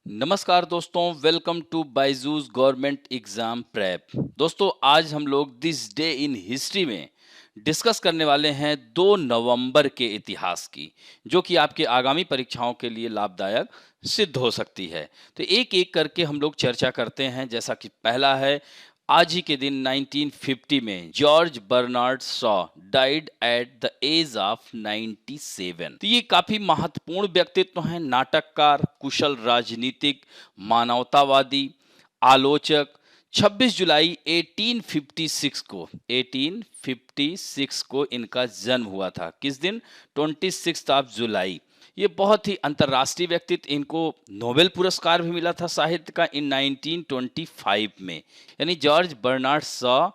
नमस्कार दोस्तों, welcome to Byju's government exam prep. दोस्तों, आज हम लोग दिस डे इन हिस्ट्री में डिस्कस करने वाले हैं 2 नवंबर के इतिहास की, जो कि आपके आगामी परीक्षाओं के लिए लाभदायक सिद्ध हो सकती है। तो एक एक करके हम लोग चर्चा करते हैं। जैसा कि पहला है, आज ही के दिन 1950 में George Bernard Shaw died at the age of 97। तो ये काफी महत्वपूर्ण व्यक्तित्व हैं, नाटककार, कुशल राजनीतिक, मानवतावादी, आलोचक। 26 जुलाई 1856 को इनका जन्म हुआ था। किस दिन? 26 ऑफ जुलाई। ये बहुत ही अंतर्राष्ट्रीय व्यक्तित्व। इनको नोबेल पुरस्कार भी मिला था साहित्य का इन 1925 में। यानी George Bernard Shaw,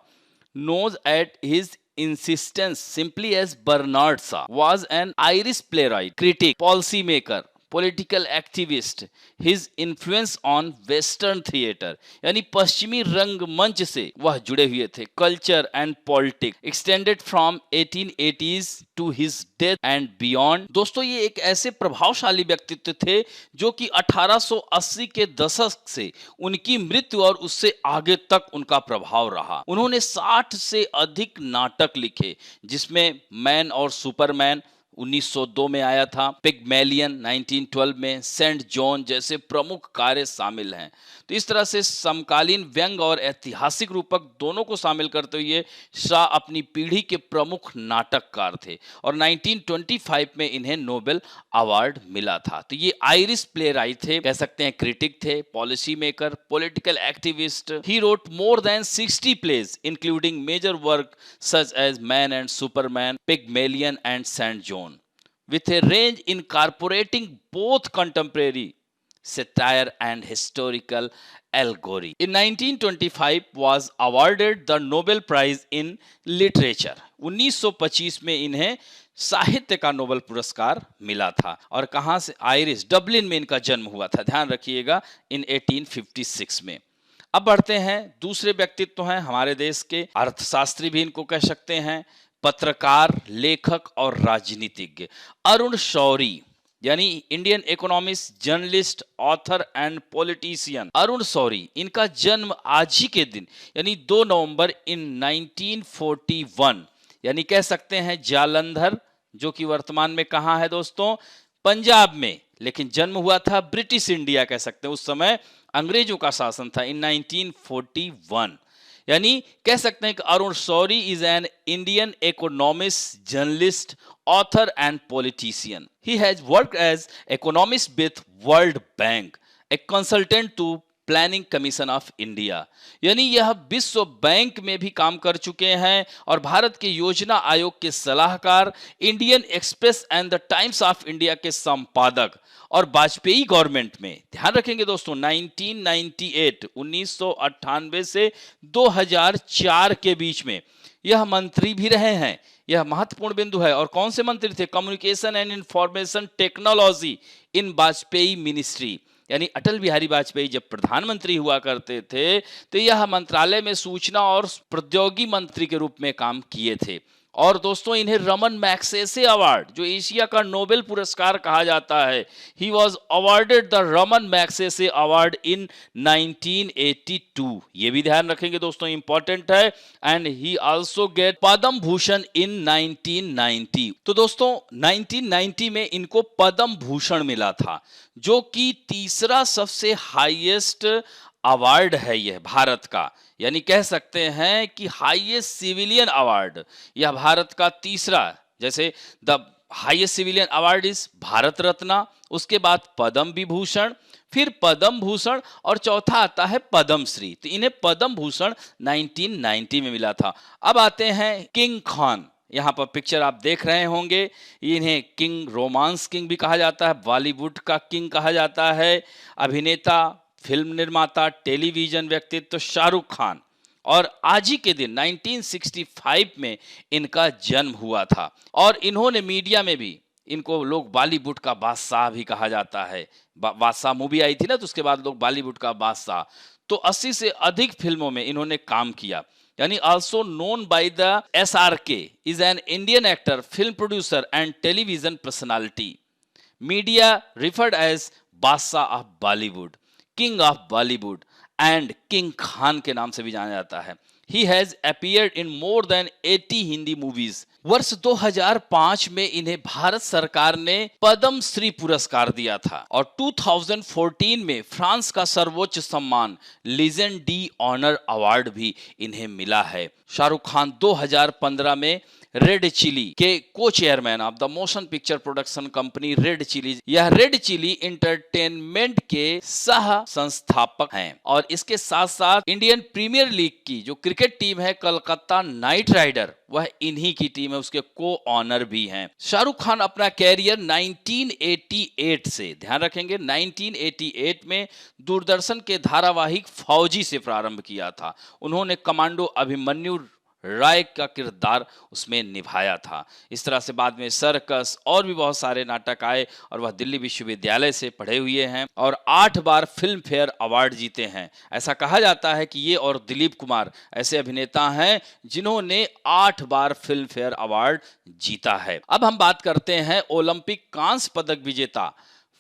known at his insistence simply as Bernard Shaw, was an Irish playwright, critic, policymaker, political activist. His influence on Western theater, यानी पश्चिमी रंगमंच से वह जुड़े हुए थे। Culture and politics extended from 1880s to his death and beyond. दोस्तों, ये एक ऐसे प्रभावशाली व्यक्तित्व थे जो कि 1880 के दशक से उनकी मृत्यु और उससे आगे तक उनका प्रभाव रहा। उन्होंने 60 से अधिक नाटक लिखे, जिसमें मैन और सुपरमैन 1902 में आया था, पिगमेलियन 1912 में, सेंट जॉन जैसे प्रमुख कार्य शामिल हैं। तो इस तरह से समकालीन व्यंग और ऐतिहासिक रूपक दोनों को शामिल करते हुए शाह अपनी पीढ़ी के प्रमुख नाटककार थे और 1925 में इन्हें नोबेल अवार्ड मिला था। तो ये आयरिश प्लेराइट थे, कह सकते हैं क्रिटिक थे, policy maker, political activist. He wrote more than 60 plays including major work such as Man and Superman, Pygmalion and Saint Joan, with a range incorporating both contemporary satire and historical allegory. In 1925 was awarded the Nobel Prize in Literature. 1925 में इन्हें साहित्य का Nobel पुरस्कार मिला था। और कहां से? आयरिश, डबलिन में इनका जन्म हुआ था, ध्यान रखिएगा, इन 1856 में। अब बढ़ते हैं, दूसरे व्यक्तित्व हैं हमारे देश के, अर्थशास्त्री भी इनको कह सकते हैं, पत्रकार, लेखक और राजनीतिज्ञ, अरुण शौरी, यानी Indian economist, journalist, author and politician. Arun Shourie, इनका जन्म आज ही के दिन यानी 2 नवंबर इन 1941, यानी कह सकते हैं जालंधर, जो कि वर्तमान में कहां है दोस्तों? पंजाब में। लेकिन जन्म हुआ था ब्रिटिश इंडिया, कह सकते हैं, उस समय अंग्रेजों का शासन था, इन 1941। यानी कह सकते हैं कि Arun Shourie is an Indian economist, journalist, author and politician. He has worked as economist with World Bank, a consultant to planning commission of India, यानी यह विश्व बैंक में भी काम कर चुके हैं और भारत के योजना आयोग के सलाहकार, Indian express and the times of India के संपादक और वाजपेयी गवर्नमेंट में, ध्यान रखेंगे दोस्तों, 1998 से 2004 के बीच में यह मंत्री भी रहे हैं। यह महत्वपूर्ण बिंदु है। और कौन से मंत्री थे? Communication and information technology in Vajpayee ministry, यानी अटल बिहारी वाजपेयी जब प्रधानमंत्री हुआ करते थे तो यह मंत्रालय में सूचना और प्रौद्योगिकी मंत्री के रूप में काम किए थे। और दोस्तों, इन्हें रमन मैग्सेसे अवार्ड, जो एशिया का नोबेल पुरस्कार कहा जाता है, he was awarded the Raman Magsaysay award in 1982। ये भी ध्यान रखेंगे दोस्तों, इंपॉर्टेंट है। And he also get Padma Bhushan इन 1990। तो दोस्तों, 1990 में इनको पद्म भूषण मिला था, जो कि तीसरा सबसे हाईएस्ट अवार्ड है यह भारत का, यानी कह सकते हैं कि हाईएस्ट सिविलियन अवार्ड, यह भारत का तीसरा। जैसे the highest civilian award is Bharat Ratna, उसके बाद पद्म विभूषण, फिर पद्म भूषण और चौथा आता है पद्म श्री। तो इन्हें पद्म भूषण 1990 में मिला था। अब आते हैं किंग खान, यहाँ पर पिक्चर आप देख रहे होंगे। इन्हें किंग, रोमांस किंग भी कहा जाता है, बॉलीवुड का किंग कहा जाता है। अभिनेता, फिल्म निर्माता, टेलीविजन व्यक्तित्व शाहरुख खान। और आज ही के दिन 1965 में इनका जन्म हुआ था। और इन्होंने मीडिया में भी, इनको लोग बॉलीवुड का बादशाह भी कहा जाता है। बादशाह मूवी आई थी ना, तो उसके बाद लोग बॉलीवुड का बादशाह। तो 80 से अधिक फिल्मों में इन्होंने काम किया। यानी also known by the SRK, is an Indian actor, film producer and television personality. Media referred as Badshah of Bollywood. King of Bollywood and king Khan के नाम से भी जाना जाता है। He has appeared in more than 80 Hindi movies. वर्ष 2005 में इन्हें भारत सरकार ने पद्म श्री पुरस्कार दिया था और 2014 में फ्रांस का सर्वोच्च सम्मान लीजेंड डी ऑनर अवार्ड भी इन्हें मिला है। शाहरुख खान 2015 में रेड चिली के को chairman of the motion picture production company Red Chilli, यह रेड चिली इंटरटेनमेंट के सह संस्थापक हैं और इसके साथ साथ इंडियन प्रीमियर लीग की जो क्रिकेट टीम है कलकत्ता नाइट राइडर, वह इन्हीं की टीम है, उसके को ऑनर भी हैं। शाहरुख खान अपना कैरियर 1988 से, ध्यान रखेंगे 1988 में दूरदर्शन के धारावाहिक फौजी से प्रारंभ किया था। उन्होंने कमांडो अभिमन्यु राय का किरदार उसमें निभाया था। इस तरह से बाद में सर्कस और भी बहुत सारे नाटक आए और वह दिल्ली विश्वविद्यालय से पढ़े हुए हैं और 8 बार फिल्म फेयर अवार्ड जीते हैं। ऐसा कहा जाता है कि ये और दिलीप कुमार ऐसे अभिनेता हैं जिन्होंने 8 बार फिल्म फेयर अवार्ड जीता है। अब हम बात करते हैं ओलंपिक कांस्य पदक विजेता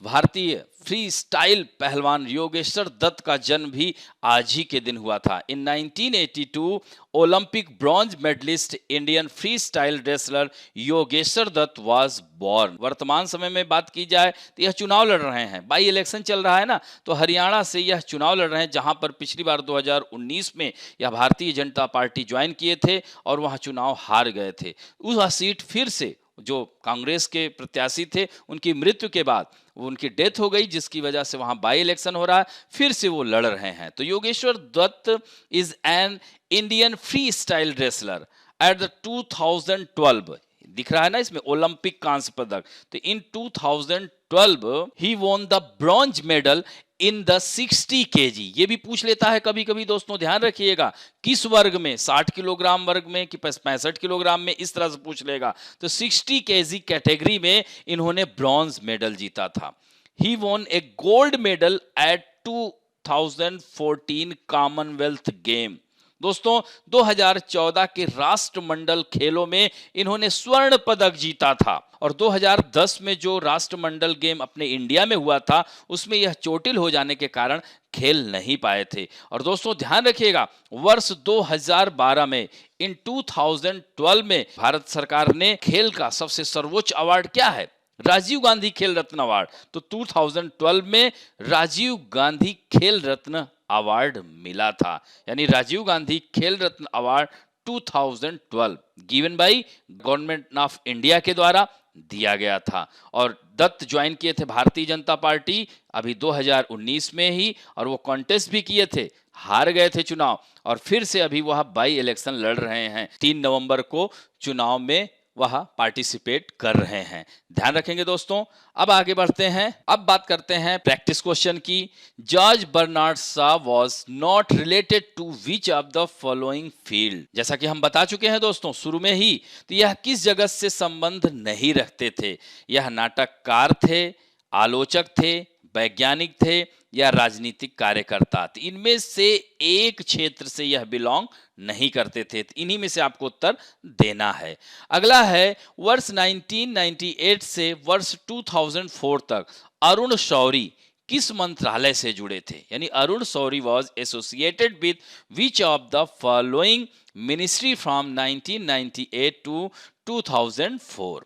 भारतीय फ्री स्टाइल पहलवान योगेश्वर दत्त का जन्म भी आज ही के दिन हुआ था। In 1982 Olympic bronze medalist Indian freestyle wrestler Yogeshwar Dutt was born. वर्तमान समय में बात की जाए तो यह चुनाव लड़ रहे हैं, बाई इलेक्शन चल रहा है ना, तो हरियाणा से यह चुनाव लड़ रहे हैं जहां पर पिछली बार 2019 में यह भारतीय जनता पार्टी ज्वाइन किए थे और वहां चुनाव हार गए थे। उस सीट फिर से जो कांग्रेस के प्रत्याशी थे उनकी मृत्यु के बाद उनकी डेथ हो गई, जिसकी वजह से वहां बाई इलेक्शन हो रहा है, फिर से वो लड़ रहे हैं। तो Yogeshwar Dutt is an Indian freestyle wrestler at the 2012, दिख रहा है ना इसमें ओलंपिक कांस्य पदक, तो in 2012 he won the bronze medal in the 60 kg। ये भी पूछ लेता है कभी कभी दोस्तों, ध्यान रखिएगा किस वर्ग में, 60 किलोग्राम वर्ग में कि 65 किलोग्राम में, इस तरह से पूछ लेगा। तो 60 kg कैटेगरी में इन्होंने ब्रॉन्ज मेडल जीता था। He won a gold medal at 2014 Commonwealth game. दोस्तों 2014 के राष्ट्रमंडल खेलों में इन्होंने स्वर्ण पदक जीता था और 2010 में जो राष्ट्रमंडल गेम अपने इंडिया में हुआ था उसमें यह चोटिल हो जाने के कारण खेल नहीं पाए थे। और दोस्तों ध्यान रखिएगा वर्ष 2012 में इन 2012 में भारत सरकार ने खेल का सबसे सर्वोच्च अवार्ड क्या है, राजीव गांधी खेल रत्न अवार्ड। तो 2012 में राजीव गांधी खेल रत्न अवार्ड मिला था, यानी Rajiv Gandhi Khel Ratna award 2012 given by government of India के द्वारा दिया गया था। और दत्त ज्वाइन किए थे भारतीय जनता पार्टी अभी 2019 में ही, और वो कॉन्टेस्ट भी किए थे, हार गए थे चुनाव और फिर से अभी वह बाई इलेक्शन लड़ रहे हैं। 3 नवंबर को चुनाव में वह पार्टिसिपेट कर रहे हैं। ध्यान रखेंगे दोस्तों। अब आगे बढ़ते हैं, अब बात करते हैं प्रैक्टिस क्वेश्चन की। George Bernard Shaw was not related to which of the following field. जैसा कि हम बता चुके हैं दोस्तों शुरू में ही, तो यह किस जगत से संबंध नहीं रखते थे। यह नाटककार थे, आलोचक थे, वैज्ञानिक थे या राजनीतिक कार्यकर्ता। तो इनमें से एक क्षेत्र से यह बिलोंग नहीं करते थे। इन्हीं में से आपको उत्तर देना है। अगला है वर्ष 1998 से वर्ष 2004 तक अरुण शौरी किस मंत्रालय से जुड़े थे, यानी Arun Shourie was associated with which of the following ministry from 1998 to 2004।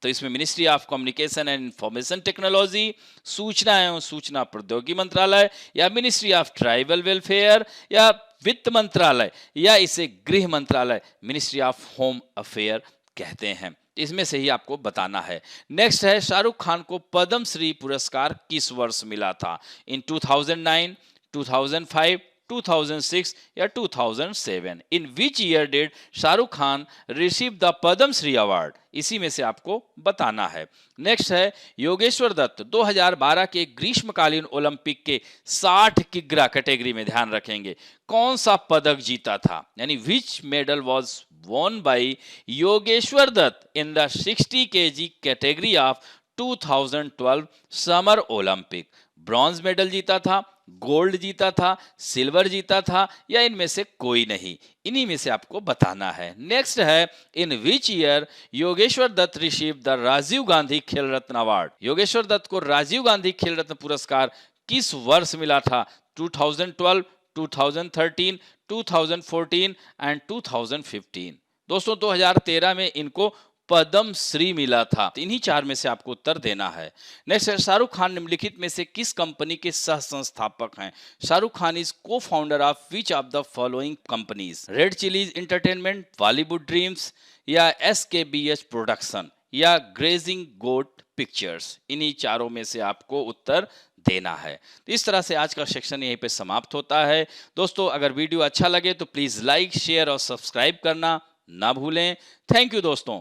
तो इसमें ministry of communication and information technology, सूचना एवं सूचना प्रौद्योगिकी मंत्रालय, या मिनिस्ट्री ऑफ ट्राइबल वेलफेयर, या वित्त मंत्रालय, या इसे गृह मंत्रालय मिनिस्ट्री ऑफ होम अफेयर कहते हैं। इसमें से ही आपको बताना है। नेक्स्ट है शाहरुख खान को पद्म श्री पुरस्कार किस वर्ष मिला था, इन 2009, 2005, 2006 या 2007। In which year did Shahrukh Khan receive the Padma Shri award, इसी में से आपको बताना है। नेक्स्ट है योगेश्वर दत्त 2012 के ग्रीष्मकालीन ओलंपिक के 60 किग्रा कैटेगरी में, ध्यान रखेंगे, कौन सा पदक जीता था, यानी which medal was won by Yogeshwar Dutt in the 60 kg category of 2012 summer Olympic. Bronze medal जीता था, गोल्ड जीता था, सिल्वर जीता था, या इनमें से कोई नहीं, इन्हीं में से आपको बताना है। नेक्स्ट है in which year Yogeshwar Dutt receive the Rajiv Gandhi Khel Ratna award. Yogeshwar Dutt को राजीव गांधी खेल रत्न पुरस्कार किस वर्ष मिला था? 2012, 2013, 2014 एंड 2015। दोस्तों 2013 में इनको पद्म श्री मिला था। तो इन्हीं चार में से आपको उत्तर देना है। नेक्स्ट है, शाहरुख खान निम्नलिखित में से किस कंपनी के सह संस्थापक हैं? शाहरुख खान इज को founder of which of the following companies? Red chillies entertainment, Bollywood dreams, या SKBH प्रोडक्शन, या ग्रेजिंग गोट पिक्चर्स। इन्हीं चारों में से आपको उत्तर देना है। तो इस तरह से आज का सेक्शन यहीं पे समाप्त होता है। दोस्तों अगर वीडियो अच्छा लगे तो प्लीज लाइक, शेयर और सब्सक्राइब करना ना भूलें। थैंक यू दोस्तों।